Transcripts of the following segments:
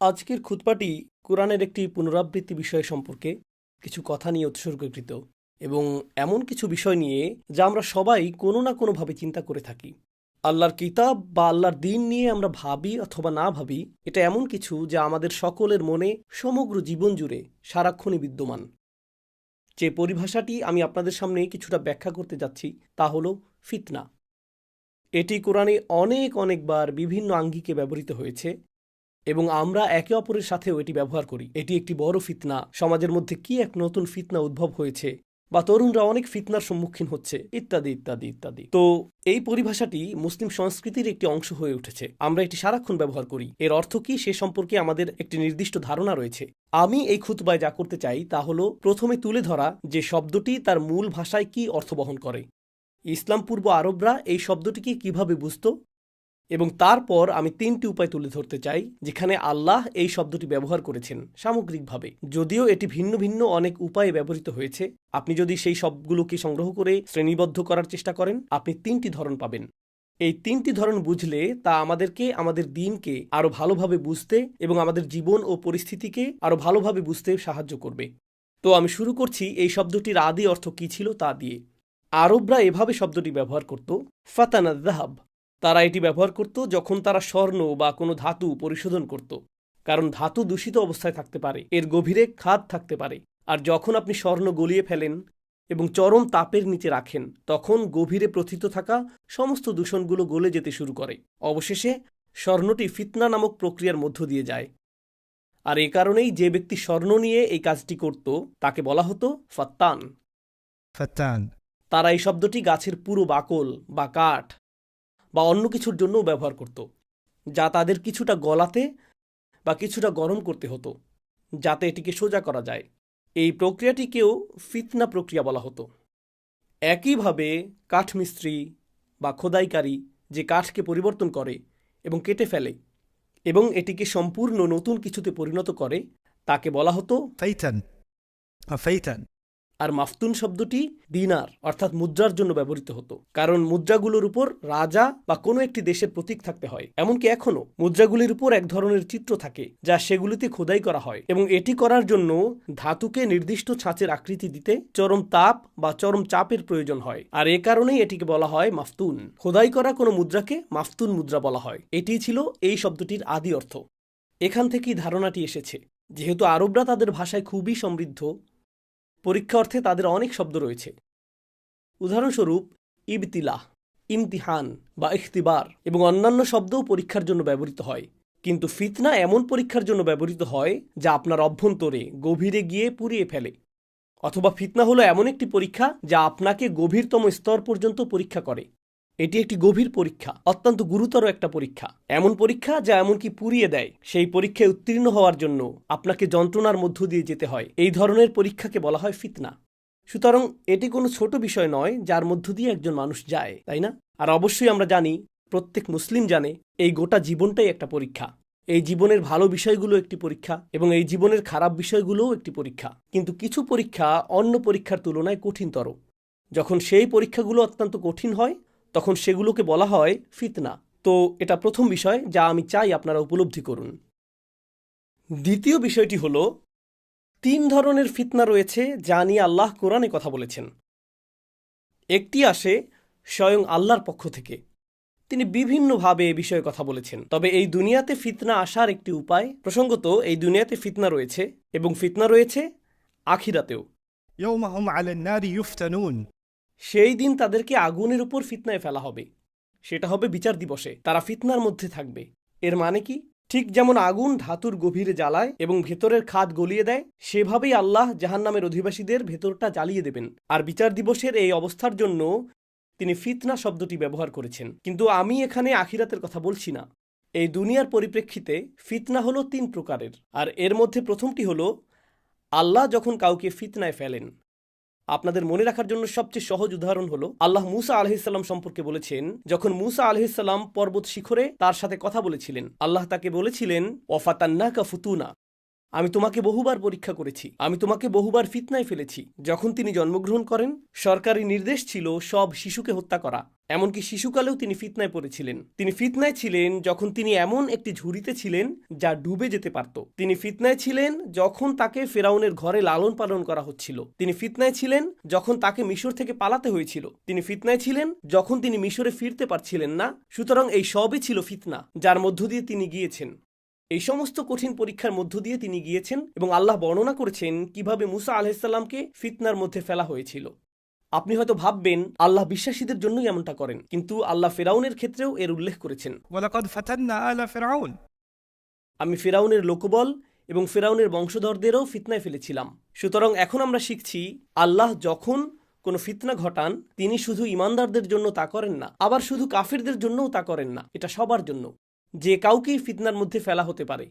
আজকের খুতবাটি কোরআনের একটি পুনরাবৃত্তি বিষয় সম্পর্কে কিছু কথা নিয়ে উৎসর্গকৃত এবং এমন কিছু বিষয় নিয়ে যা আমরা সবাই কোনো না কোনোভাবে চিন্তা করে থাকি। আল্লাহর কিতাব বা আল্লাহর দ্বীন নিয়ে আমরা ভাবি অথবা না ভাবি, এটা এমন কিছু যা আমাদের সকলের মনে সমগ্র জীবন জুড়ে সারাক্ষণই বিদ্যমান। যে পরিভাষাটি আমি আপনাদের সামনে কিছুটা ব্যাখ্যা করতে যাচ্ছি তা হলো ফিতনা। এটি কোরআনে অনেকবার বিভিন্ন আঙ্গিকে ব্যবহৃত হয়েছে এবং আমরা একে অপরের সাথেও এটি ব্যবহার করি। এটি একটি বড় ফিতনা, সমাজের মধ্যে কি এক নতুন ফিতনা উদ্ভব হয়েছে, বা তরুণরা অনেক ফিতনার সম্মুখীন হচ্ছে, ইত্যাদি ইত্যাদি ইত্যাদি। তো এই পরিভাষাটি মুসলিম সংস্কৃতির একটি অংশ হয়ে উঠেছে। আমরা এটি সারাক্ষণ ব্যবহার করি। এর অর্থ কি সে সম্পর্কে আমাদের একটি নির্দিষ্ট ধারণা রয়েছে। আমি এই খুতবায় যা করতে চাই তা হলো প্রথমে তুলে ধরা যে শব্দটি তার মূল ভাষায় কি অর্থ বহন করে, ইসলাম পূর্ব আরবরা এই শব্দটিকে কিভাবে বুঝত, এবং তারপর আমি তিনটি উপায় তুলে ধরতে চাই যেখানে আল্লাহ এই শব্দটি ব্যবহার করেছেন সামগ্রিকভাবে। যদিও এটি ভিন্ন ভিন্ন অনেক উপায়ে ব্যবহৃত হয়েছে, আপনি যদি সেই সবগুলোকে সংগ্রহ করে শ্রেণীবদ্ধ করার চেষ্টা করেন, আপনি তিনটি ধরন পাবেন। এই তিনটি ধরন বুঝলে তা আমাদেরকে আমাদের দ্বীনকে আরও ভালোভাবে বুঝতে এবং আমাদের জীবন ও পরিস্থিতিকে আরও ভালোভাবে বুঝতে সাহায্য করবে। তো আমি শুরু করছি এই শব্দটির আদি অর্থ কী ছিল তা দিয়ে। আরবরা এভাবে শব্দটি ব্যবহার করত, ফাতানা যাহাব। তারা এটি ব্যবহার করত যখন তারা স্বর্ণ বা কোনো ধাতু পরিশোধন করত, কারণ ধাতু দূষিত অবস্থায় থাকতে পারে, এর গভীরে খাদ থাকতে পারে। আর যখন আপনি স্বর্ণ গলিয়ে ফেলেন এবং চরম তাপের নিচে রাখেন, তখন গভীরে প্রথিত থাকা সমস্ত দূষণগুলো গলে যেতে শুরু করে। অবশেষে স্বর্ণটি ফিতনা নামক প্রক্রিয়ার মধ্য দিয়ে যায়। আর এ কারণেই যে ব্যক্তি স্বর্ণ নিয়ে এই কাজটি করত তাকে বলা হতো ফাত্তান। ফাত্তান। তারা এই শব্দটি গাছের পুরো বাকল বা কাঠ বা অন্য কিছুর জন্যও ব্যবহার করত, যা তাদের কিছুটা গলাতে বা কিছুটা গরম করতে হতো যাতে এটিকে সোজা করা যায়। এই প্রক্রিয়াটিকেও ফিতনা প্রক্রিয়া বলা হতো। একইভাবে কাঠমিস্ত্রি বা খোদাইকারী যে কাঠকে পরিবর্তন করে এবং কেটে ফেলে এবং এটিকে সম্পূর্ণ নতুন কিছুতে পরিণত করে তাকে বলা হতো ফাইতান। ফাইতান। আর মাফতুন শব্দটি দিনার অর্থাৎ মুদ্রার জন্য ব্যবহৃত হতো, কারণ মুদ্রাগুলোর উপর রাজা বা কোনো একটি দেশের প্রতীক থাকতে হয়। এমনকি এখনও মুদ্রাগুলির উপর এক ধরনের চিত্র থাকে যা সেগুলিতে খোদাই করা হয়, এবং এটি করার জন্য ধাতুকে নির্দিষ্ট ছাঁচের আকৃতি দিতে চরম তাপ বা চরম চাপের প্রয়োজন হয়। আর এ কারণেই এটিকে বলা হয় মাফতুন। খোদাই করা কোনো মুদ্রাকে মাফতুন মুদ্রা বলা হয়। এটি ছিল এই শব্দটির আদি অর্থ। এখান থেকেই ধারণাটি এসেছে। যেহেতু আরবরা তাদের ভাষায় খুবই সমৃদ্ধ, পরীক্ষা অর্থে তাদের অনেক শব্দ রয়েছে। উদাহরণস্বরূপ ইবতিলাহ, ইমতিহান বা ইখতিবার এবং অন্যান্য শব্দও পরীক্ষার জন্য ব্যবহৃত হয়। কিন্তু ফিতনা এমন পরীক্ষার জন্য ব্যবহৃত হয় যা আপনার অভ্যন্তরে গভীরে গিয়ে পুড়িয়ে ফেলে। অথবা ফিতনা হলো এমন একটি পরীক্ষা যা আপনাকে গভীরতম স্তর পর্যন্ত পরীক্ষা করে। এটি একটি গভীর পরীক্ষা, অত্যন্ত গুরুতর একটা পরীক্ষা, এমন পরীক্ষা যা এমনকি পুড়িয়ে দেয়। সেই পরীক্ষায় উত্তীর্ণ হওয়ার জন্য আপনাকে যন্ত্রণার মধ্য দিয়ে যেতে হয়। এই ধরনের পরীক্ষাকে বলা হয় ফিতনা। সুতরাং এটি কোনো ছোট বিষয় নয় যার মধ্য দিয়ে একজন মানুষ যায়, তাই না? আর অবশ্যই আমরা জানি, প্রত্যেক মুসলিম জানে, এই গোটা জীবনটাই একটা পরীক্ষা। এই জীবনের ভালো বিষয়গুলো একটি পরীক্ষা এবং এই জীবনের খারাপ বিষয়গুলোও একটি পরীক্ষা। কিন্তু কিছু পরীক্ষা অন্য পরীক্ষার তুলনায় কঠিনতর। যখন সেই পরীক্ষাগুলো অত্যন্ত কঠিন হয় তখন সেগুলোকে বলা হয় ফিতনা। তো এটা প্রথম বিষয় যা আমি চাই আপনারা উপলব্ধি করুন। দ্বিতীয় বিষয়টি হলো, তিন ধরনের ফিতনা রয়েছে যা নিয়ে আল্লাহ কোরআনে কথা বলেছেন। একটি আসে স্বয়ং আল্লাহর পক্ষ থেকে, তিনি বিভিন্নভাবে এ বিষয়ে কথা বলেছেন। তবে এই দুনিয়াতে ফিতনা আসার একটি উপায়, প্রসঙ্গত এই দুনিয়াতে ফিতনা রয়েছে এবং ফিতনা রয়েছে আখিরাতেও। ইয়াউমা হুম আলান নারি ইউফতানুন। সেই দিন তাদেরকে আগুনের উপর ফিতনায় ফেলা হবে। সেটা হবে বিচার দিবসে। তারা ফিতনার মধ্যে থাকবে। এর মানে কি? ঠিক যেমন আগুন ধাতুর গভীরে জ্বালায় এবং ভেতরের খাদ গলিয়ে দেয়, সেভাবেই আল্লাহ জাহান্নামের অধিবাসীদের ভেতরটা জ্বালিয়ে দেবেন। আর বিচার দিবসের এই অবস্থার জন্য তিনি ফিতনা শব্দটি ব্যবহার করেছেন। কিন্তু আমি এখানে আখিরাতের কথা বলছি না। এই দুনিয়ার পরিপ্রেক্ষিতে ফিতনা হলো তিন প্রকারের। আর এর মধ্যে প্রথমটি হলো আল্লাহ যখন কাউকে ফিতনায় ফেলেন। আপনাদের মনে রাখার জন্য সবচেয়ে সহজ উদাহরণ হলো, আল্লাহ মুসা আলাইহিসসালাম সম্পর্কে বলেছেন, যখন মুসা আলাইহিসসালাম পর্বত শিখরে তার সাথে কথা বলেছিলেন, আল্লাহ তাকে বলেছিলেন, ওয়াফাতান্নাকা ফুতুনা, আমি তোমাকে বহুবার পরীক্ষা করেছি, আমি তোমাকে বহুবার ফিতনায় ফেলেছি। যখন তিনি জন্মগ্রহণ করেন, সরকারি নির্দেশ ছিল সব শিশুকে হত্যা করা। এমনকি শিশুকালেও তিনি ফিতনায় পড়েছিলেন। তিনি ফিতনায় ছিলেন যখন তিনি এমন একটি ঝুড়িতে ছিলেন যা ডুবে যেতে পারত। তিনি ফিতনায় ছিলেন যখন তাকে ফেরাউনের ঘরে লালন পালন করা হচ্ছিল। তিনি ফিতনায় ছিলেন যখন তাকে মিশর থেকে পালাতে হয়েছিল। তিনি ফিতনায় ছিলেন যখন তিনি মিশরে ফিরতে পারছিলেন না। সুতরাং এই সবই ছিল ফিতনা, যার মধ্য দিয়ে তিনি গিয়েছেন। এই সমস্ত কঠিন পরীক্ষার মধ্য দিয়ে তিনি গিয়েছেন এবং আল্লাহ বর্ণনা করেছেন কিভাবে মুসা আলাইহিসসালামকে ফিতনার মধ্যে ফেলা হয়েছিল। আপনি হয়তো ভাববেন আল্লাহ বিশ্বাসীদের জন্যই এমনটা করেন, কিন্তু আল্লাহ ফেরাউনের ক্ষেত্রেও এর উল্লেখ করেছেন। ولقد فتنا آل فرعون আমি ফেরাউনের লোকবল এবং ফেরাউনের বংশধরদেরও ফিতনায় ফেলেছিলাম। সুতরাং এখন আমরা শিখছি আল্লাহ যখন কোনো ফিতনা ঘটান তিনি শুধু ইমানদারদের জন্য তা করেন না, আবার শুধু কাফিরদের জন্যও তা করেন না। এটা সবার জন্য, যে কাউকেই ফিতনার মধ্যে ফেলা হতে পারে।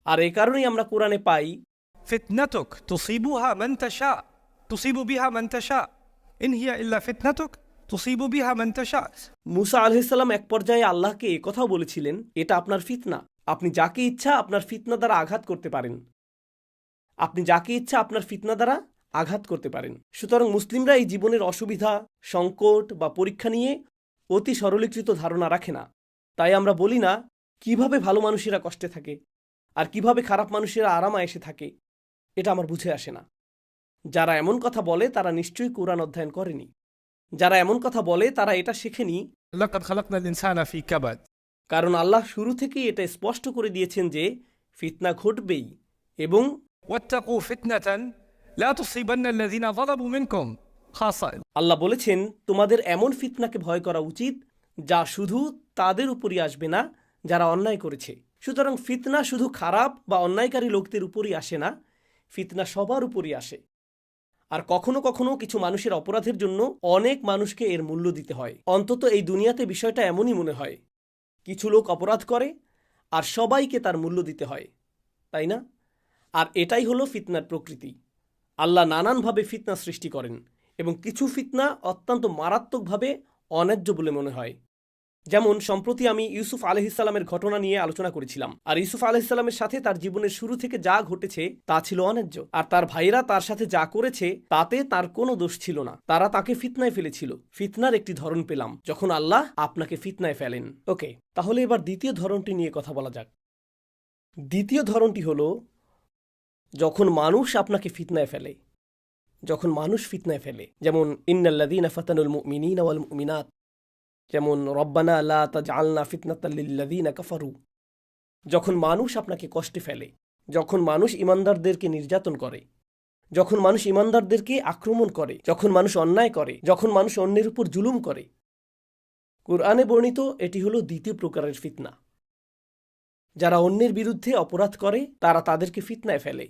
আর এই কারণেই আমরা কোরআনে পাই فتنتك تصيبها من تشاء تصيب بها من تشاء إن هي إلا فتنتك تصيب بها من تشاء। মুসা আলাইহিসসালাম এক পর্যায়ে আল্লাহকে একথাও বলেছিলেন, এটা আপনার ফিতনা, আপনি যাকে ইচ্ছা আপনার ফিতনা দ্বারা আঘাত করতে পারেন। আপনি যাকে ইচ্ছা আপনার ফিতনা দ্বারা আঘাত করতে পারেন। সুতরাং মুসলিমরা এই জীবনের অসুবিধা, সংকট বা পরীক্ষা নিয়ে অতি সরলীকৃত ধারণা রাখে না। তাই আমরা বলি না কিভাবে ভালো মানুষেরা কষ্টে থাকে আর কিভাবে খারাপ মানুষেরা আরামে এসে থাকে। এটা আমার বুঝে আসে না। যারা এমন কথা বলে তারা নিশ্চয়ই কোরআন অধ্যয়ন করেনি। যারা এমন কথা বলে তারা এটা শেখেনি, لقد خلقنا الإنسان في كبد। কারণ আল্লাহ শুরু থেকেই এটা স্পষ্ট করে দিয়েছেন যে ফিতনা ঘটবেই এবং واتقوا فتنة لا تصيبن الذين ظلموا منكم خاصة। আল্লাহ বলেছেন তোমাদের এমন ফিতনাকে ভয় করা উচিত যা শুধু তাদের উপরই আসবে না যারা অন্যায় করেছে। সুতরাং ফিতনা শুধু খারাপ বা অন্যায়কারী লোকদের উপরই আসে না, ফিতনা সবার উপরই আসে। আর কখনো কখনো কিছু মানুষের অপরাধের জন্য অনেক মানুষকে এর মূল্য দিতে হয়। অন্তত এই দুনিয়াতে বিষয়টা এমনই মনে হয়, কিছু লোক অপরাধ করে আর সবাইকে তার মূল্য দিতে হয়, তাই না? আর এটাই হলো ফিতনার প্রকৃতি। আল্লাহ নানানভাবে ফিতনা সৃষ্টি করেন এবং কিছু ফিতনা অত্যন্ত মারাত্মকভাবে অন্যায্য বলে মনে হয়। যেমন সম্প্রতি আমি ইউসুফ আলাইহিসসালামের ঘটনা নিয়ে আলোচনা করেছিলাম। আর ইউসুফ আলাইহিসসালামের সাথে তার জীবনের শুরু থেকে যা ঘটেছে তা ছিল অন্যায্য। আর তার ভাইরা তার সাথে যা করেছে তাতে তার কোনো দোষ ছিল না, তারা তাকে ফিতনায় ফেলেছিল। ফিতনার একটি ধরন পেলাম যখন আল্লাহ আপনাকে ফিতনায় ফেলেন। ওকে, তাহলে এবার দ্বিতীয় ধরনটি নিয়ে কথা বলা যাক। দ্বিতীয় ধরনটি হলো যখন মানুষ আপনাকে ফিতনায় ফেলে। যখন মানুষ ফিতনায় ফেলে, যেমন ইন্নাল্লাযীনা ফাতানুল মুমিনিনা ওয়াল মুমিনাত, যেমন রব্বানা লা তাজআলনা ফিতনাতাল লিল্লাযীনা কাফারু। যখন মানুষ আপনাকে কষ্টে ফেলে, যখন মানুষ ইমানদারদেরকে নির্যাতন করে, যখন মানুষ ইমানদারদেরকে আক্রমণ করে, যখন মানুষ অন্যায় করে, যখন মানুষ অন্যের উপর জুলুম করে, কুরআনে বর্ণিত এটি হলো দ্বিতীয় প্রকারের ফিতনা। যারা অন্যের বিরুদ্ধে অপরাধ করে তারা তাদেরকে ফিতনায় ফেলে।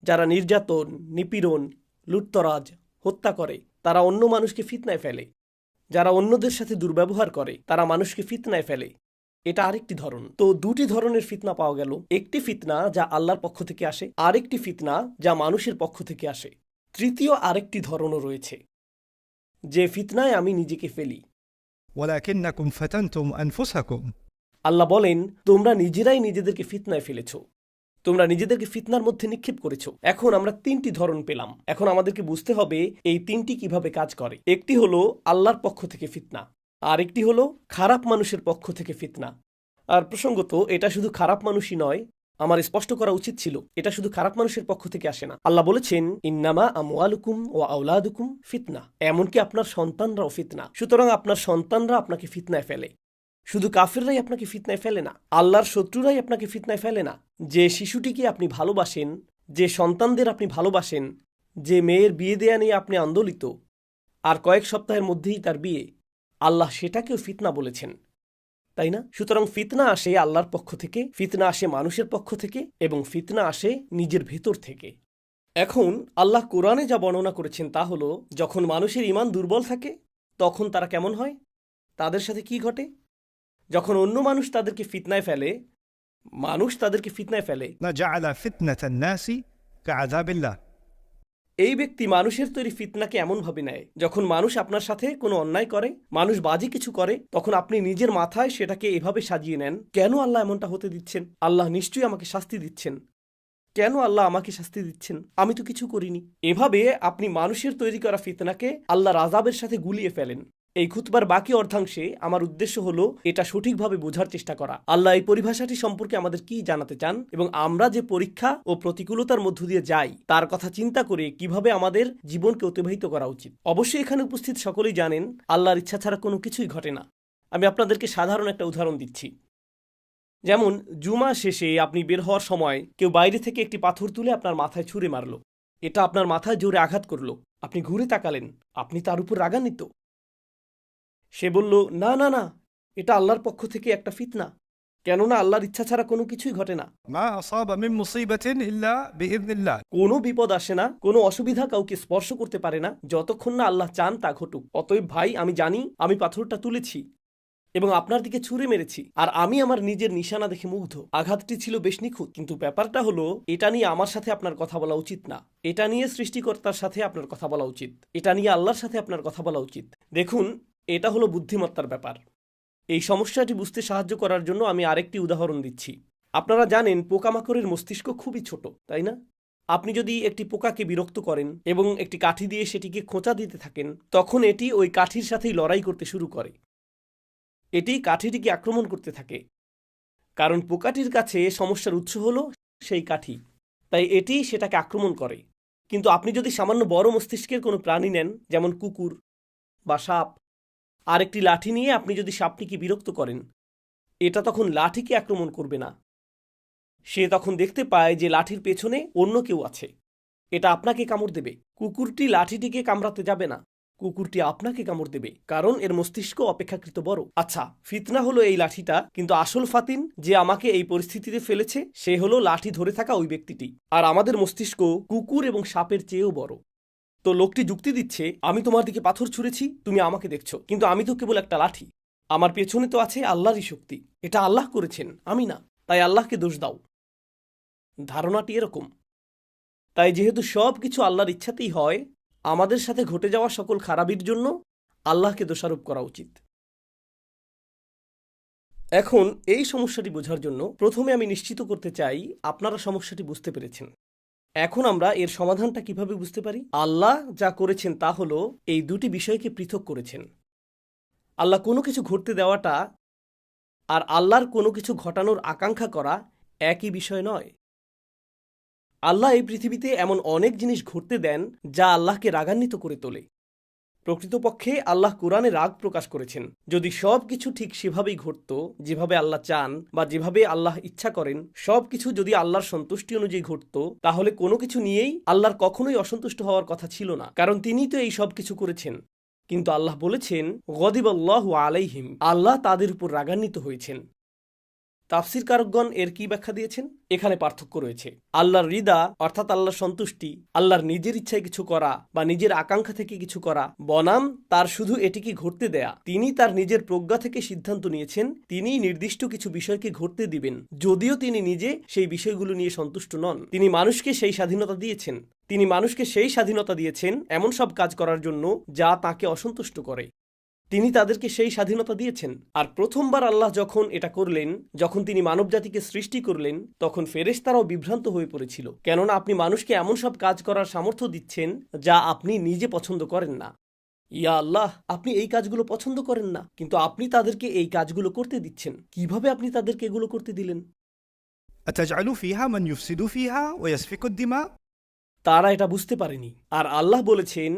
যারা নির্যাতন, নিপীড়ন, লুটতরাজ, হত্যা করে তারা অন্য মানুষকে ফিতনায় ফেলে। যারা অন্যদের সাথে দুর্ব্যবহার করে তারা মানুষকে ফিতনায় ফেলে। এটা আরেকটি ধরন। তো দুটি ধরনের ফিতনা পাওয়া গেল, একটি ফিতনা যা আল্লাহর পক্ষ থেকে আসে, আরেকটি ফিতনা যা মানুষের পক্ষ থেকে আসে। তৃতীয় আরেকটি ধরনও রয়েছে, যে ফিতনায় আমি নিজেকে ফেলি। ولكنكم فتنتم أنفسكم। আল্লাহ বলেন তোমরা নিজেরাই নিজেদেরকে ফিতনায় ফেলেছ, তোমরা নিজেদেরকে ফিতনার মধ্যে নিক্ষেপ করেছ। এখন আমরা তিনটি ধরন পেলাম। এখন আমাদেরকে বুঝতে হবে এই তিনটি কিভাবে কাজ করে। একটি হলো আল্লাহর পক্ষ থেকে ফিতনা, আর একটি হলো খারাপ মানুষের পক্ষ থেকে ফিতনা। আর প্রসঙ্গত এটা শুধু খারাপ মানুষই নয়, আমার স্পষ্ট করা উচিত ছিল এটা শুধু খারাপ মানুষের পক্ষ থেকে আসে না। আল্লাহ বলেছেন ইন্নামা আমওয়ালুকুম ওয়া আওলাদুকুম ফিতনা, এমনকি আপনার সন্তানরাও ফিতনা। সুতরাং আপনার সন্তানরা আপনাকে ফিতনায় ফেলে। শুধু কাফিররাই আপনাকে ফিতনায় ফেলে না, আল্লাহর শত্রুরাই আপনাকে ফিতনায় ফেলে না। যে শিশুটিকে আপনি ভালোবাসেন, যে সন্তানদের আপনি ভালোবাসেন, যে মেয়ের বিয়ে দেয়া নিয়ে আপনি আন্দোলিত, আর কয়েক সপ্তাহের মধ্যেই তার বিয়ে, আল্লাহ সেটাকেও ফিতনা বলেছেন, তাই না? সুতরাং ফিতনা আসে আল্লাহর পক্ষ থেকে, ফিতনা আসে মানুষের পক্ষ থেকে, এবং ফিতনা আসে নিজের ভেতর থেকে। এখন আল্লাহ কোরআনে যা বর্ণনা করেছেন তা হলো যখন মানুষের ঈমান দুর্বল থাকে তখন তারা কেমন হয়, তাদের সাথে কি ঘটে। যখন অন্য মানুষ তাদেরকে ফিতনায় ফেলে, মানুষ তাদেরকে ফিতনায় ফেলে, جعل فتنة الناس كعذاب الله। এই ব্যক্তি মানুষের তৈরি ফিতনাকে এমনভাবে নেয়, যখন মানুষ আপনার সাথে কোনো অন্যায় করে, মানুষ বাজে কিছু করে, তখন আপনি নিজের মাথায় সেটাকে এভাবে সাজিয়ে নেন, কেন আল্লাহ এমনটা হতে দিচ্ছেন? আল্লাহ নিশ্চয়ই আমাকে শাস্তি দিচ্ছেন। কেন আল্লাহ আমাকে শাস্তি দিচ্ছেন? আমি তো কিছু করিনি। এভাবে আপনি মানুষের তৈরি করা ফিতনাকে আল্লাহর আযাবের সাথে গুলিয়ে ফেলেন। এই খুতবার বাকি অর্ধাংশে আমার উদ্দেশ্য হলো এটা সঠিকভাবে বোঝার চেষ্টা করা আল্লাহ এই পরিভাষাটি সম্পর্কে আমাদের কি জানাতে চান এবং আমরা যে পরীক্ষা ও প্রতিকূলতার মধ্য দিয়ে যাই তার কথা চিন্তা করে কিভাবে আমাদের জীবনকে অতিবাহিত করা উচিত। অবশ্যই এখানে উপস্থিত সকলেই জানেন আল্লাহর ইচ্ছা ছাড়া কোনো কিছুই ঘটে না। আমি আপনাদেরকে সাধারণ একটা উদাহরণ দিচ্ছি। যেমন জুমা শেষে আপনি বের হওয়ার সময় কেউ বাইরে থেকে একটি পাথর তুলে আপনার মাথায় ছুঁড়ে মারল। এটা আপনার মাথায় জোরে আঘাত করলো। আপনি ঘুরে তাকালেন, আপনি তার উপর রাগান্বিত। সে বলল, না না না, এটা আল্লাহর পক্ষ থেকে একটা ফিতনা, কেননা আল্লাহর ইচ্ছা ছাড়া কোনো কিছুই ঘটে না। ما أصاب من مصيبة إلا بإذن الله। কোনো বিপদ আসে না, কোনো অসুবিধা কাউকে স্পর্শ করতে পারে না যতক্ষণ না আল্লাহ চান তা ঘটুক। অতএব ভাই, আমি জানি আমি পাথরটা তুলেছি এবং আপনার দিকে ছুঁড়ে মেরেছি, আর আমি আমার নিজের নিশানা দেখে মুগ্ধ। আঘাতটি ছিল বেশ নিখুঁত, কিন্তু ব্যাপারটা হলো এটা নিয়ে আমার সাথে আপনার কথা বলা উচিত না। এটা নিয়ে সৃষ্টিকর্তার সাথে আপনার কথা বলা উচিত। এটা নিয়ে আল্লাহর সাথে আপনার কথা বলা উচিত। দেখুন, এটা হলো বুদ্ধিমত্তার ব্যাপার। এই সমস্যাটি বুঝতে সাহায্য করার জন্য আমি আরেকটি উদাহরণ দিচ্ছি। আপনারা জানেন পোকামাকড়ের মস্তিষ্ক খুবই ছোট, তাই না? আপনি যদি একটি পোকাকে বিরক্ত করেন এবং একটি কাঠি দিয়ে সেটিকে খোঁচা দিতে থাকেন, তখন এটি ওই কাঠির সাথেই লড়াই করতে শুরু করে। এটি কাঠিটিকে আক্রমণ করতে থাকে, কারণ পোকাটির কাছে সমস্যার উৎস হলো সেই কাঠি, তাই এটি সেটাকে আক্রমণ করে। কিন্তু আপনি যদি সামান্য বড় মস্তিষ্কের কোনো প্রাণী নেন, যেমন কুকুর বা সাপ, আর একটি লাঠি নিয়ে আপনি যদি সাপটিকে বিরক্ত করেন, এটা তখন লাঠিকে আক্রমণ করবে না। সে তখন দেখতে পায় যে লাঠির পেছনে অন্য কেউ আছে, এটা আপনাকে কামড় দেবে। কুকুরটি লাঠিটিকে কামড়াতে যাবে না, কুকুরটি আপনাকে কামড় দেবে, কারণ এর মস্তিষ্ক অপেক্ষাকৃত বড়। আচ্ছা, ফিতনা হলো এই লাঠিটা, কিন্তু আসল ফাতিন যে আমাকে এই পরিস্থিতিতে ফেলেছে সে হলো লাঠি ধরে থাকা ওই ব্যক্তিটি। আর আমাদের মস্তিষ্ক কুকুর এবং সাপের চেয়েও বড়। তো লোকটি যুক্তি দিচ্ছে, আমি তোমার দিকে পাথর ছুঁড়েছি, তুমি আমাকে দেখছো, কিন্তু আমি তো কেবল একটা লাঠি। আমার পেছনে তো আছে আল্লাহরই শক্তি, এটা আল্লাহ করেছেন, আমি না, তাই আল্লাহকে দোষ দাও। ধারণাটি এরকম। তাই যেহেতু সব কিছু আল্লাহর ইচ্ছাতেই হয়, আমাদের সাথে ঘটে যাওয়া সকল খারাপির জন্য আল্লাহকে দোষারোপ করা উচিত। এখন এই সমস্যাটি বোঝার জন্য প্রথমে আমি নিশ্চিত করতে চাই আপনারা সমস্যাটি বুঝতে পেরেছেন। এখন আমরা এর সমাধানটা কিভাবে বুঝতে পারি? আল্লাহ যা করেছেন তা হলো এই দুটি বিষয়কে পৃথক করেছেন। আল্লাহ কোনো কিছু ঘটতে দেওয়াটা আর আল্লাহর কোনো কিছু ঘটানোর আকাঙ্ক্ষা করা একই বিষয় নয়। আল্লাহ এই পৃথিবীতে এমন অনেক জিনিস ঘটতে দেন যা আল্লাহকে রাগান্বিত করে তোলে। প্রকৃতপক্ষে আল্লাহ কোরআনে রাগ প্রকাশ করেছেন। যদি সব কিছু ঠিক সেভাবেই ঘটত যেভাবে আল্লাহ চান বা যেভাবে আল্লাহ ইচ্ছা করেন, সব কিছু যদি আল্লাহর সন্তুষ্টি অনুযায়ী ঘটত, তাহলে কোনো কিছু নিয়েই আল্লাহর কখনোই অসন্তুষ্ট হওয়ার কথা ছিল না, কারণ তিনিই তো এই সব কিছু করেছেন। কিন্তু আল্লাহ বলেছেন, গদিবাল্লাহু আলাইহিম, আল্লাহ তাদের উপর রাগান্বিত হয়েছেন। তাফসীরকারকগণ এর কি ব্যাখ্যা দিয়েছেন? এখানে পার্থক্য রয়েছে। আল্লাহর রিদা অর্থাৎ আল্লাহর সন্তুষ্টি, আল্লাহর নিজের ইচ্ছায় কিছু করা বা নিজের আকাঙ্ক্ষা থেকে কিছু করা, বনাম তার শুধু এটিকে ঘটতে দেয়া। তিনি তার নিজের প্রজ্ঞা থেকে সিদ্ধান্ত নিয়েছেন, তিনিই নির্দিষ্ট কিছু বিষয়কে ঘটতে দিবেন, যদিও তিনি নিজে সেই বিষয়গুলো নিয়ে সন্তুষ্ট নন। তিনি মানুষকে সেই স্বাধীনতা দিয়েছেন। তিনি মানুষকে সেই স্বাধীনতা দিয়েছেন এমন সব কাজ করার জন্য যা তাকে অসন্তুষ্ট করে। তিনি তাদেরকে সেই স্বাধীনতা দিয়েছেন। আর প্রথমবার আল্লাহ যখন এটা করলেন, যখন তিনি মানবজাতিকে সৃষ্টি করলেন, তখন ফেরেশতারাও বিভ্রান্ত হয়ে পড়েছিল, কেননা আপনি মানুষকে এমন সব কাজ করার সামর্থ্য দিচ্ছেন যা আপনি নিজে পছন্দ করেন না। ইয়া আল্লাহ, আপনি এই কাজগুলো পছন্দ করেন না, কিন্তু আপনি তাদেরকে এই কাজগুলো করতে দিচ্ছেন। কিভাবে আপনি তাদেরকে এগুলো করতে দিলেন? أتجعل فيها من يفسد فيها ويسفك الدماء؟ তারা এটা বুঝতে পারেনি। আর আল্লাহ বলেছেন,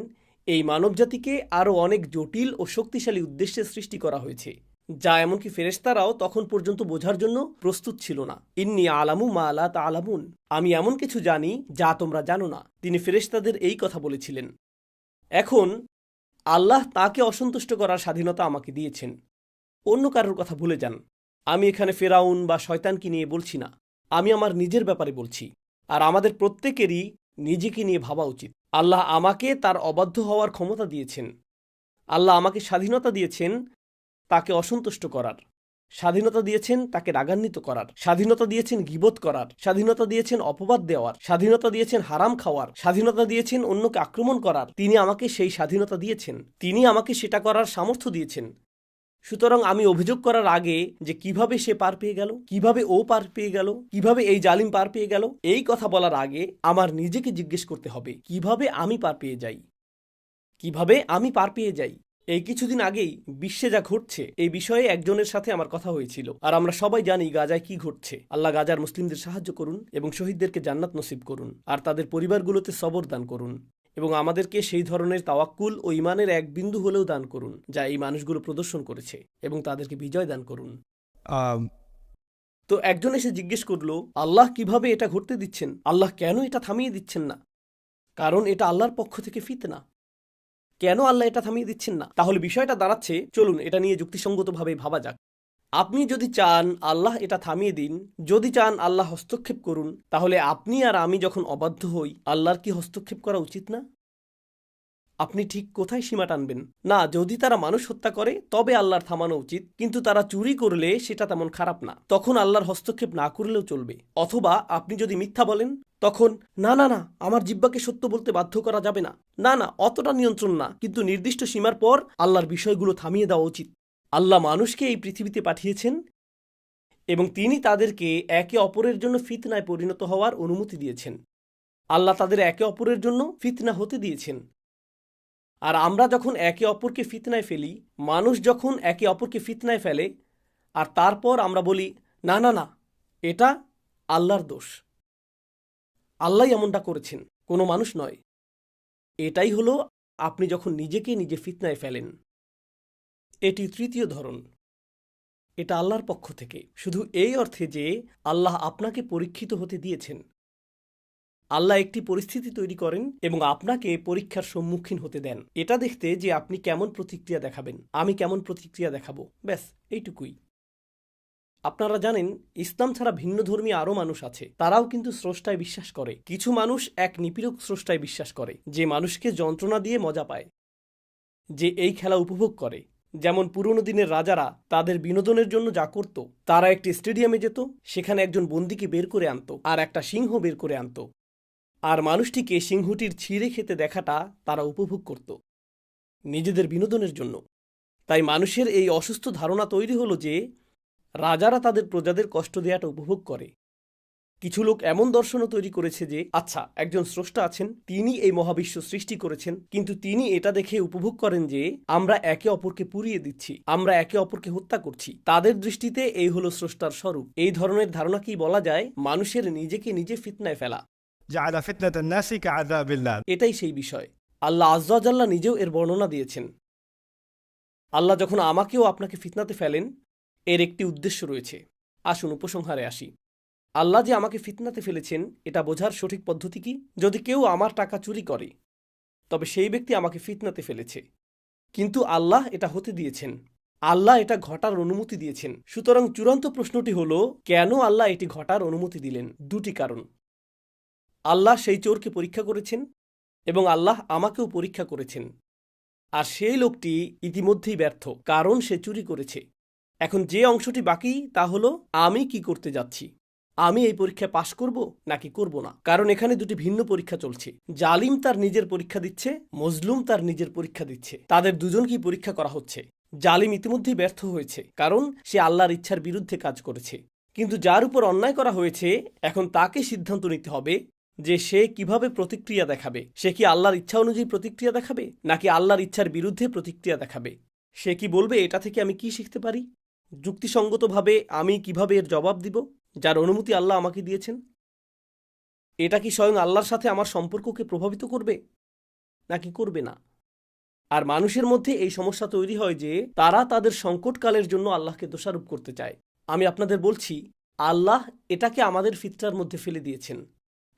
এই মানবজাতিকে আরও অনেক জটিল ও শক্তিশালী উদ্দেশ্যে সৃষ্টি করা হয়েছে, যা এমনকি ফেরেশতারাও তখন পর্যন্ত বোঝার জন্য প্রস্তুত ছিল না। ইন্নী আলামু মা লা তা'লামুন, আমি এমন কিছু জানি যা তোমরা জানো না। তিনি ফেরেশতাদের এই কথা বলেছিলেন। এখন আল্লাহ তাকে অসন্তুষ্ট করার স্বাধীনতা আমাকে দিয়েছেন। অন্য কারোর কথা ভুলে যান। আমি এখানে ফেরাউন বা শয়তানকে নিয়ে বলছি না, আমি আমার নিজের ব্যাপারে বলছি। আর আমাদের প্রত্যেকেরই নিজেকে নিয়ে ভাবা উচিত। আল্লাহ আমাকে তার অবাধ্য হওয়ার ক্ষমতা দিয়েছেন। আল্লাহ আমাকে স্বাধীনতা দিয়েছেন তাকে অসন্তুষ্ট করার, স্বাধীনতা দিয়েছেন তাকে রাগান্বিত করার, স্বাধীনতা দিয়েছেন গীবত করার, স্বাধীনতা দিয়েছেন অপবাদ দেওয়ার, স্বাধীনতা দিয়েছেন হারাম খাওয়ার, স্বাধীনতা দিয়েছেন অন্যকে আক্রমণ করার। তিনি আমাকে সেই স্বাধীনতা দিয়েছেন, তিনি আমাকে সেটা করার সামর্থ্য দিয়েছেন। সুতরাং আমি অভিযোগ করার আগে যে কিভাবে সে পার পেয়ে গেল, কিভাবে ও পার পেয়ে গেল, কিভাবে এই জালিম পার পেয়ে গেল, এই কথা বলার আগে আমার নিজেকে জিজ্ঞেস করতে হবে, কিভাবে আমি পার পেয়ে যাই, কিভাবে আমি পার পেয়ে যাই। এই কিছুদিন আগেই বিশ্বে যা ঘটছে এই বিষয়ে একজনের সাথে আমার কথা হয়েছিল, আর আমরা সবাই জানি গাজায় কি ঘটছে। আল্লাহ গাজার মুসলিমদের সাহায্য করুন এবং শহীদদেরকে জান্নাত নসিব করুন, আর তাদের পরিবারগুলোতে সবর দান করুন, এবং আমাদেরকে সেই ধরনের তাওয়াক্কুল ও ইমানের এক বিন্দু হলেও দান করুন যা এই মানুষগুলো প্রদর্শন করেছে, এবং তাদেরকে বিজয় দান করুন। তো একজন এসে জিজ্ঞেস করলো, আল্লাহ কিভাবে এটা ঘটতে দিচ্ছেন? আল্লাহ কেন এটা থামিয়ে দিচ্ছেন না? কারণ এটা আল্লাহর পক্ষ থেকে ফিতনা। কেন আল্লাহ এটা থামিয়ে দিচ্ছেন না? তাহলে বিষয়টা দাঁড়াচ্ছে, চলুন এটা নিয়ে যুক্তিসঙ্গতভাবে ভাবা যাক। আপনি যদি চান আল্লাহ এটা থামিয়ে দিন, যদি চান আল্লাহ হস্তক্ষেপ করুন, তাহলে আপনি আর আমি যখন অবাধ্য হই, আল্লাহর কি হস্তক্ষেপ করা উচিত না? আপনি ঠিক কোথায় সীমা টানবেন? না, যদি তারা মানুষ হত্যা করে তবে আল্লাহর থামানো উচিত, কিন্তু তারা চুরি করলে সেটা তেমন খারাপ না, তখন আল্লাহর হস্তক্ষেপ না করলেও চলবে। অথবা আপনি যদি মিথ্যা বলেন, তখন না না না, আমার জিহ্বাকে সত্য বলতে বাধ্য করা যাবে না, না না, অতটা নিয়ন্ত্রণ না, কিন্তু নির্দিষ্ট সীমার পর আল্লাহর বিষয়গুলো থামিয়ে দেওয়া উচিত। আল্লাহ মানুষকে এই পৃথিবীতে পাঠিয়েছেন এবং তিনি তাদেরকে একে অপরের জন্য ফিতনায় পরিণত হওয়ার অনুমতি দিয়েছেন। আল্লাহ তাদের একে অপরের জন্য ফিতনা হতে দিয়েছেন। আর আমরা যখন একে অপরকে ফিতনায় ফেলি, মানুষ যখন একে অপরকে ফিতনায় ফেলে, আর তারপর আমরা বলি না না না, এটা আল্লাহর দোষ, আল্লাহ এমনটা করেছেন, কোনো মানুষ নয়, এটাই হলো আপনি যখন নিজেকে নিজে ফিতনায় ফেলেন। এটি তৃতীয় ধরন। এটা আল্লাহর পক্ষ থেকে, শুধু এই অর্থে যে আল্লাহ আপনাকে পরীক্ষিত হতে দিয়েছেন। আল্লাহ একটি পরিস্থিতি তৈরি করেন এবং আপনাকে পরীক্ষার সম্মুখীন হতে দেন, এটা দেখতে যে আপনি কেমন প্রতিক্রিয়া দেখাবেন, আমি কেমন প্রতিক্রিয়া দেখাবো, ব্যাস এইটুকুই। আপনারা জানেন, ইসলাম ছাড়া ভিন্নধর্মী আরও মানুষ আছে, তারাও কিন্তু স্রষ্টায় বিশ্বাস করে। কিছু মানুষ এক নিপীড়ক স্রষ্টায় বিশ্বাস করে, যে মানুষকে যন্ত্রণা দিয়ে মজা পায়, যে এই খেলা উপভোগ করে। যেমন পুরনো দিনের রাজারা তাদের বিনোদনের জন্য যা করত, তারা একটি স্টেডিয়ামে যেত, সেখানে একজন বন্দীকে বের করে আনত আর একটা সিংহ বের করে আনত, আর মানুষটিকে সিংহটির ছিঁড়ে খেতে দেখাটা তারা উপভোগ করত নিজেদের বিনোদনের জন্য। তাই মানুষের এই অসুস্থ ধারণা তৈরি হলো যে রাজারা তাদের প্রজাদের কষ্ট দেওয়াটা উপভোগ করে। কিছু লোক এমন দর্শনও তৈরি করেছে যে আচ্ছা, একজন স্রষ্টা আছেন, তিনি এই মহাবিশ্ব সৃষ্টি করেছেন, কিন্তু তিনি এটা দেখে উপভোগ করেন যে আমরা একে অপরকে পুড়িয়ে দিচ্ছি, আমরা একে অপরকে হত্যা করছি। তাদের দৃষ্টিতে এই হলো স্রষ্টার স্বরূপ। এই ধরনের ধারণাকেই বলা যায় মানুষের নিজেকে নিজে ফিতনায় ফেলা। جعل فتنة الناس كعذاب الله। এটাই সেই বিষয়। আল্লাহ আজ্জা জাল্লা নিজেও এর বর্ণনা দিয়েছেন। আল্লাহ যখন আমাকেও আপনাকে ফিতনাতে ফেলেন, এর একটি উদ্দেশ্য রয়েছে। আসুন উপসংহারে আসি। আল্লাহ যে আমাকে ফিতনাতে ফেলেছেন এটা বোঝার সঠিক পদ্ধতি কি? যদি কেউ আমার টাকা চুরি করে, তবে সেই ব্যক্তি আমাকে ফিতনাতে ফেলেছে, কিন্তু আল্লাহ এটা হতে দিয়েছেন, আল্লাহ এটা ঘটার অনুমতি দিয়েছেন। সুতরাং চূড়ান্ত প্রশ্নটি হলো, কেন আল্লাহ এটি ঘটার অনুমতি দিলেন? দুটি কারণ। আল্লাহ সেই চোরকে পরীক্ষা করেছেন এবং আল্লাহ আমাকেও পরীক্ষা করেছেন। আর সেই লোকটি ইতিমধ্যেই ব্যর্থ, কারণ সে চুরি করেছে। এখন যে অংশটি বাকি তা হলো আমি কি করতে যাচ্ছি, আমি এই পরীক্ষায় পাশ করব নাকি করব না। কারণ এখানে দুটি ভিন্ন পরীক্ষা চলছে। জালিম তার নিজের পরীক্ষা দিচ্ছে, মজলুম তার নিজের পরীক্ষা দিচ্ছে। তাদের দুজনকেই পরীক্ষা করা হচ্ছে। জালিম ইতিমধ্যেই ব্যর্থ হয়েছে, কারণ সে আল্লাহর ইচ্ছার বিরুদ্ধে কাজ করেছে। কিন্তু যার উপর অন্যায় করা হয়েছে, এখন তাকে সিদ্ধান্ত নিতে হবে যে সে কিভাবে প্রতিক্রিয়া দেখাবে। সে কি আল্লাহর ইচ্ছা অনুযায়ী প্রতিক্রিয়া দেখাবে নাকি আল্লাহর ইচ্ছার বিরুদ্ধে প্রতিক্রিয়া দেখাবে? সে কি বলবে এটা থেকে আমি কি শিখতে পারি? যুক্তিসঙ্গতভাবে আমি কিভাবে এর জবাব দিব, যার অনুমতি আল্লাহ আমাকে দিয়েছেন? এটা কি স্বয়ং আল্লাহর সাথে আমার সম্পর্ককে প্রভাবিত করবে নাকি করবে না? আর মানুষের মধ্যে এই সমস্যা তৈরি হয় যে তারা তাদের সংকটকালের জন্য আল্লাহকে দোষারোপ করতে চায়। আমি আপনাদের বলছি, আল্লাহ এটাকে আমাদের ফিতরার মধ্যে ফেলে দিয়েছেন।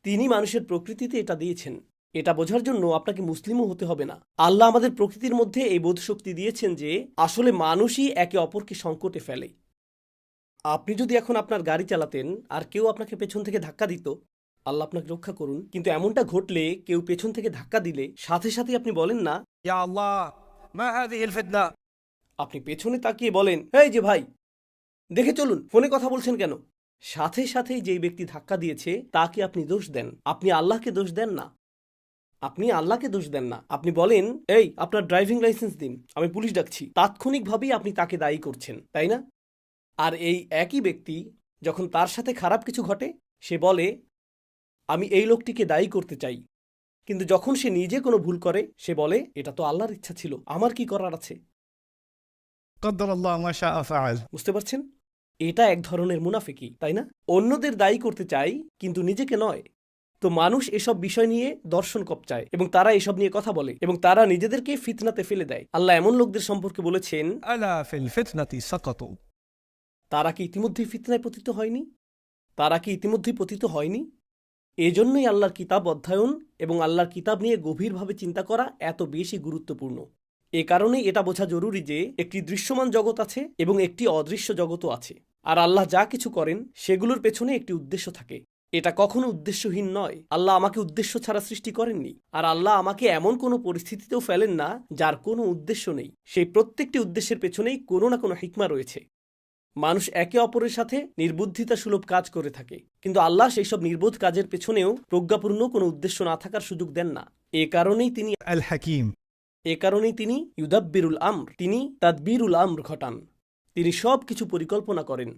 তিনি মানুষের প্রকৃতিতে এটা দিয়েছেন। এটা বোঝার জন্য আপনাকে মুসলিমও হতে হবে না। আল্লাহ আমাদের প্রকৃতির মধ্যে এই বোধশক্তি দিয়েছেন যে আসলে মানুষই একে অপরকে সংকটে ফেলে। আপনি যদি এখন আপনার গাড়ি চালাতেন আর কেউ আপনাকে পেছন থেকে ধাক্কা দিত, আল্লাহ আপনাকে রক্ষা করুন, কিন্তু এমনটা ঘটলে কেউ পেছন থেকে ধাক্কা দিলে সাথে সাথে আপনি বলেন না يا الله ما هذه الفتنة। আপনি পেছনে তাকিয়ে বলেন, এই যে ভাই, দেখে চলুন, ফোনে কথা বলছেন কেন? সাথে সাথেই যেই ব্যক্তি ধাক্কা দিয়েছে তাকে আপনি দোষ দেন। আপনি আল্লাহকে দোষ দেন না। আপনি আল্লাহকে দোষ দেন না। আপনি বলেন, এই আপনার ড্রাইভিং লাইসেন্স দিন, আমি পুলিশ ডাকছি। তাৎক্ষণিকভাবেই আপনি তাকে দায়ী করছেন, তাই না? আর এই একই ব্যক্তি যখন তার সাথে খারাপ কিছু ঘটে, সে বলে, আমি এই লোকটিকে দায়ী করতে চাই, কিন্তু যখন সে নিজে কোনো ভুল করে সে বলে এটা তো আল্লাহর ইচ্ছা ছিল, আমার কি করার আছে। قدر الله ما شاء فعل. বুঝতে পারছেন? এটা এক ধরনের মুনাফিকি, তাই না? অন্যদের দায়ী করতে চাই কিন্তু নিজেকে নয়। তো মানুষ এসব বিষয় নিয়ে দর্শন কপচায় এবং তারা এসব নিয়ে কথা বলে এবং তারা নিজেদেরকে ফিতনাতে ফেলে দেয়। আল্লাহ এমন লোকদের সম্পর্কে বলেছেন, ألا في الفتنة سقطوا. তারা কি ইতিমধ্যেই ফিতনায় পতিত হয়নি? তারা কি ইতিমধ্যেই পতিত হয়নি? এজন্যই আল্লাহর কিতাব অধ্যয়ন এবং আল্লাহর কিতাব নিয়ে গভীরভাবে চিন্তা করা এত বেশি গুরুত্বপূর্ণ। এ কারণেই এটা বোঝা জরুরি যে একটি দৃশ্যমান জগৎ আছে এবং একটি অদৃশ্য জগৎও আছে। আর আল্লাহ যা কিছু করেন সেগুলোর পেছনে একটি উদ্দেশ্য থাকে। এটা কখনো উদ্দেশ্যহীন নয়। আল্লাহ আমাকে উদ্দেশ্য ছাড়া সৃষ্টি করেননি, আর আল্লাহ আমাকে এমন কোনো পরিস্থিতিতেও ফেলেন না যার কোনো উদ্দেশ্য নেই। সেই প্রত্যেকটি উদ্দেশ্যের পেছনেই কোনো না কোনো হিকমা রয়েছে। মানুষ একে অপরের সাথে নির্বুদ্ধিতা সুলভ কাজ করে থাকে, কিন্তু আল্লাহ সেই সব নির্বোধ কাজের পেছনেও প্রজ্ঞাপূর্ণ কোনো উদ্দেশ্য না থাকার সুযোগ দেন না। এ কারণেই তিনি ইউদাব্বিরুল আমর, তিনি তাদবিরুল আমর ঘটান। তিনি সব কিছু পরিকল্পনা করেন।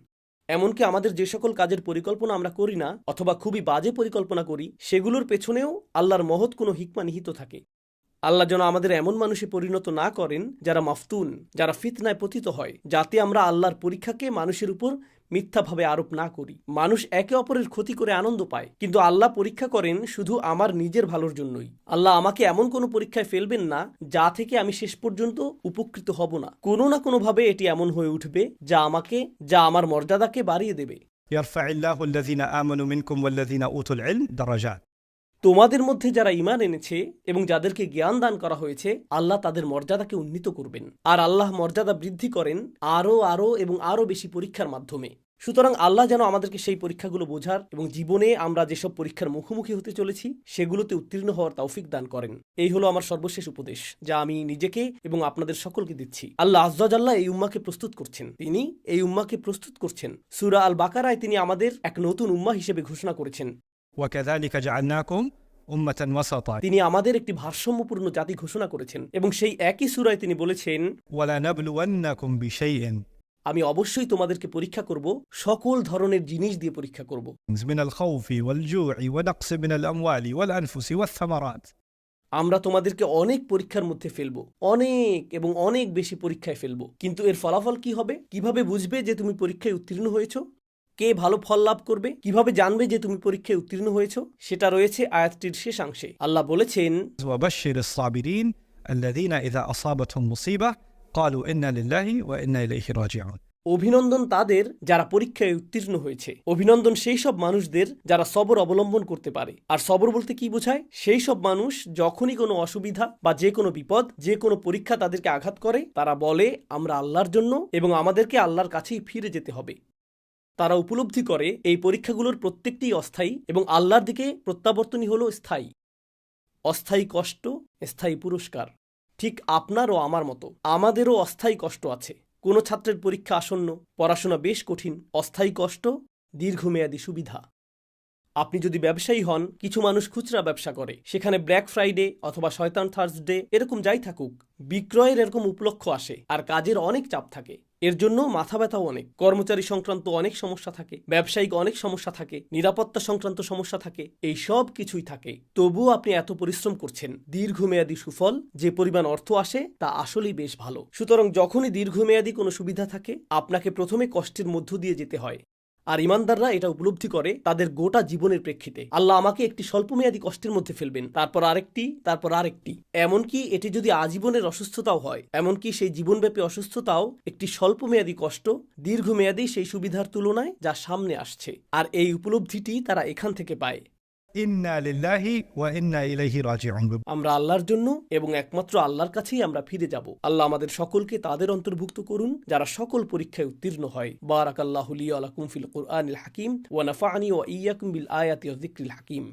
এমনকি আমাদের যে সকল কাজের পরিকল্পনা আমরা করি না অথবা খুবই বাজে পরিকল্পনা করি, সেগুলোর পেছনেও আল্লাহর মহৎ কোনো হিকমা নিহিত থাকে। আল্লাহ যেন আমাদের এমন মানুষে পরিণত না করেন যারা মাফতুন, যারা ফিতনায় পতিত হয়, যাতে আমরা আল্লাহর পরীক্ষাকে মানুষের উপর মিথ্যাভাবে আরোপ না করি। মানুষ একে অপরের ক্ষতি করে আনন্দ পায়, কিন্তু আল্লাহ পরীক্ষা করেন শুধু আমার নিজের ভালোর জন্যই। আল্লাহ আমাকে এমন কোনো পরীক্ষায় ফেলবেন না যা থেকে আমি শেষ পর্যন্ত উপকৃত হব না। কোনো না কোনোভাবে এটি এমন হয়ে উঠবে যা আমার মর্যাদাকে বাড়িয়ে দেবে। يرفع الله الذين آمنوا منكم والذين أوتوا العلم درجات. তোমাদের মধ্যে যারা ঈমান এনেছে এবং যাদেরকে জ্ঞান দান করা হয়েছে, আল্লাহ তাদের মর্যাদাকে উন্নীত করবেন। আর আল্লাহ মর্যাদা বৃদ্ধি করেন আরও এবং আরও বেশি পরীক্ষার মাধ্যমে। সুতরাং আল্লাহ যেন আমাদেরকে সেই পরীক্ষাগুলো বোঝার এবং জীবনে আমরা যেসব পরীক্ষার মুখোমুখি হতে চলেছি সেগুলোতে উত্তীর্ণ হওয়ার তৌফিক দান করেন। এই হলো আমার সর্বশেষ উপদেশ, যা আমি নিজেকে এবং আপনাদের সকলকে দিচ্ছি। আল্লাহ আযজা ওয়াজাল্লাহ এই উম্মাহকে প্রস্তুত করছেন। তিনি এই উম্মাহকে প্রস্তুত করছেন। সূরা আল বাকারায় তিনি আমাদের এক নতুন উম্মাহ হিসেবে ঘোষণা করেছেন, وكذلك جعلناكم أمة وسطا. তিনি আমাদের একটি ভারসাম্যপূর্ণ জাতি ঘোষণা করেছেন এবং সেই একই সূরায় তিনি বলেছেন, ولنبلونكم بشيء আমি অবশ্যই তোমাদেরকে পরীক্ষা করব, সকল ধরনের জিনিস দিয়ে পরীক্ষা করব। من الخوف والجوع ونقص من الأموال والأنفس والثمرات. আমরা তোমাদেরকে অনেক পরীক্ষার মধ্যে ফেলবো, অনেক এবং অনেক বেশি পরীক্ষায় ফেলবো। কিন্তু এর ফলাফল কি হবে? কিভাবে বুঝবে যে তুমি পরীক্ষায় উত্তীর্ণ হয়েছো? কে ভালো ফল লাভ করবে? কিভাবে জানবে যে তুমি পরীক্ষায় উত্তীর্ণ হয়েছো? সেটা রয়েছে আয়াতটির শেষাংশে। আল্লাহ বলেছেন, وبشر الصابرين الذين إذا أصابتهم مصيبة قالوا إنا لله وإنا إليه راجعون. অভিনন্দন তাদের যারা পরীক্ষায় উত্তীর্ণ হয়েছে। অভিনন্দন সেই সব মানুষদের যারা সবর অবলম্বন করতে পারে। আর সবর বলতে কি বোঝায়? সেই সব মানুষ যখনই কোনো অসুবিধা বা যে কোনো বিপদ, যে কোনো পরীক্ষা তাদেরকে আঘাত করে, তারা বলে আমরা আল্লাহর জন্য এবং আমাদেরকে আল্লাহর কাছেই ফিরে যেতে হবে। তারা উপলব্ধি করে এই পরীক্ষাগুলোর প্রত্যেকটিই অস্থায়ী এবং আল্লাহর দিকে প্রত্যাবর্তনই হলো স্থায়ী। অস্থায়ী কষ্ট, স্থায়ী পুরস্কার। ঠিক আপনার ও আমার মতো আমাদেরও অস্থায়ী কষ্ট আছে। কোনো ছাত্রের পরীক্ষা আসন্ন, পড়াশোনা বেশ কঠিন, অস্থায়ী কষ্ট, দীর্ঘমেয়াদী সুবিধা। আপনি যদি ব্যবসায়ী হন, কিছু মানুষ খুচরা ব্যবসা করে, সেখানে ব্ল্যাক ফ্রাইডে অথবা শয়তান থার্সডে এরকম যাই থাকুক, বিক্রয়ের এরকম উপলক্ষ আসে আর কাজের অনেক চাপ থাকে। এর জন্য মাথা ব্যথাও অনেক, কর্মচারী সংক্রান্ত অনেক সমস্যা থাকে, ব্যবসায়িক অনেক সমস্যা থাকে, নিরাপত্তা সংক্রান্ত সমস্যা থাকে, এই সব কিছুই থাকে। তবুও আপনি এত পরিশ্রম করছেন। দীর্ঘমেয়াদী সুফল, যে পরিমাণ অর্থ আসে তা আসলেই বেশ ভালো। সুতরাং যখনই দীর্ঘমেয়াদী কোনো সুবিধা থাকে, আপনাকে প্রথমে কষ্টের মধ্য দিয়ে যেতে হয়। আর ইমানদাররা এটা উপলব্ধি করে তাদের গোটা জীবনের প্রেক্ষিতে। আল্লাহ আমাকে একটি স্বল্পমেয়াদী কষ্টের মধ্যে ফেলবেন, তারপর আরেকটি, এমনকি এটি যদি আজীবনের অসুস্থতাও হয়, এমনকি সেই জীবনব্যাপী অসুস্থতাও একটি স্বল্পমেয়াদী কষ্ট, দীর্ঘমেয়াদী সেই সুবিধার তুলনায় যা সামনে আসছে। আর এই উপলব্ধিটি তারা এখান থেকে পায়। ইন্না লিল্লাহি ওয়া ইন্না ইলাইহি রাজিউন। আমরা আল্লাহর জন্য এবং একমাত্র আল্লাহর কাছেই আমরা ফিরে যাব। আল্লাহ আমাদের সকলকে তাদের অন্তর্ভুক্ত করুন যারা সকল পরীক্ষায় উত্তীর্ণ হয়। বারাকাল্লাহু লি ওয়া লাকুম ফিল কুরআনিল হাকিম ওয়া নাফা'নি ওয়া ইয়্যাকুম বিল আয়াতি ওয়াজ যিকরিল হাকিম।